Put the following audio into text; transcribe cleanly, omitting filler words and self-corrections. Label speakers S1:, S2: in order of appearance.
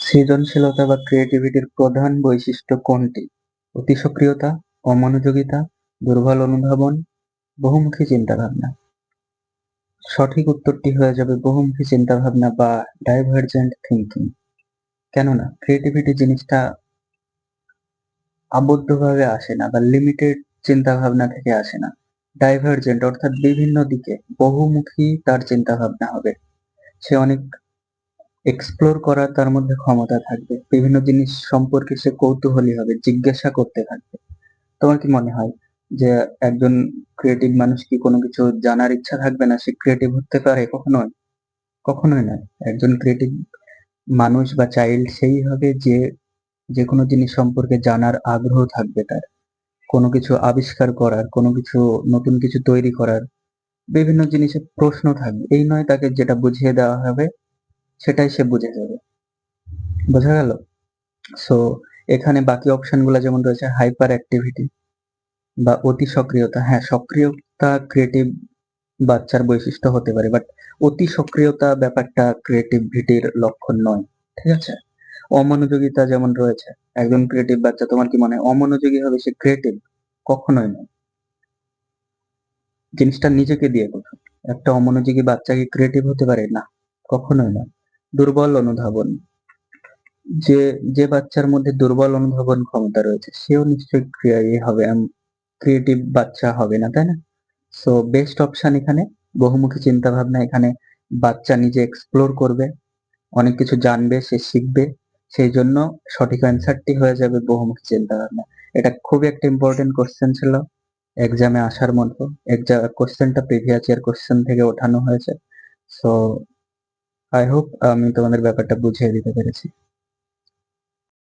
S1: সৃজনশীলতা বা ক্রিয়েটিভিটির প্রধান বৈশিষ্ট্য কোনটি? অতিসক্রিয়তা, অমনোযোগিতা, দুর্বল অনুধাবন, বহুমুখী চিন্তাভাবনা। সঠিক উত্তরটি হয়ে যাবে বহুমুখী চিন্তাভাবনা বা ডাইভার্জেন্ট থিংকিং। কেননা ক্রিয়েটিভিটি জিনিসটা আবদ্ধভাবে আসে না বা লিমিটেড চিন্তাভাবনা থেকে আসে না। ডাইভার্জেন্ট অর্থাৎ বিভিন্ন দিকে বহুমুখী তার চিন্তাভাবনা হবে। সে অনেক এক্সপ্লোর করার তার মধ্যে ক্ষমতা থাকবে, বিভিন্ন জিনিস সম্পর্কে সে কৌতূহলী হবে, জিজ্ঞাসা করতে থাকবে। তোমার কি মনে হয় যে একজন ক্রিয়েটিভ মানুষ কি কোনো কিছু জানার ইচ্ছা থাকবে না, সে ক্রিয়েটিভ হতে পারে? কখনোই কখনোই নয়। একজন ক্রিয়েটিভ মানুষ বা চাইল্ড সেই হবে যে যে কোনো জিনিস সম্পর্কে জানার আগ্রহ থাকবে তার, কোনো কিছু আবিষ্কার করার, কোনো কিছু নতুন কিছু তৈরি করার, বিভিন্ন জিনিসের প্রশ্ন থাকবে। এই নয় তাকে যেটা বুঝিয়ে দেওয়া হবে সেটাই সে বুঝে যাবে। বোঝা গেল? সো এখানে বাকি অপশন গুলো যেমন রয়েছে হাইপার অ্যাক্টিভিটি বা অতি সক্রিয়তা। হ্যাঁ, সক্রিয়তা ক্রিয়েটিভ বাচ্চার বৈশিষ্ট্য হতে পারে, বাট অতি সক্রিয়তা ব্যাপারটা ক্রিয়েটিভিটির লক্ষণ নয়। ঠিক আছে? অমনোযোগিতা যেমন রয়েছে, একজন ক্রিয়েটিভ বাচ্চা, তোমার কি মনে হয় অমনোযোগী হবে সে ক্রিয়েটিভ? কখনোই নয়। জিনিসটা নিজেকে দিয়ে বোঝো। একটা অমনোযোগী বাচ্চা কি ক্রিয়েটিভ হতে পারে? না, কখনোই না। দুর্বল অনুধাবন, যে যে বাচ্চার মধ্যে দুর্বল অনুধাবন ক্ষমতা রয়েছে সেও নিশ্চয়ই ক্রিয়েটিভ বাচ্চা হবে না, তাই না? সো বেস্ট অপশন এখানে বহুমুখী চিন্তা ভাবনা। এখানে বাচ্চা নিজে এক্সপ্লোর করবে, অনেক কিছু জানবে, সে শিখবে। সেই জন্য সঠিক অ্যান্সারটি হয়ে যাবে বহুমুখী চিন্তা ভাবনা। এটা খুবই একটা ইম্পর্টেন্ট কোশ্চেন ছিল এক্সামে আসার মতো। কোশ্চেনটা প্রিভিয়াস ইয়ার কোশ্চেন থেকে ওঠানো হয়েছে। সো আই হোপ আমি তোমাদের ব্যাপারটা বুঝিয়ে দিতে পেরেছি।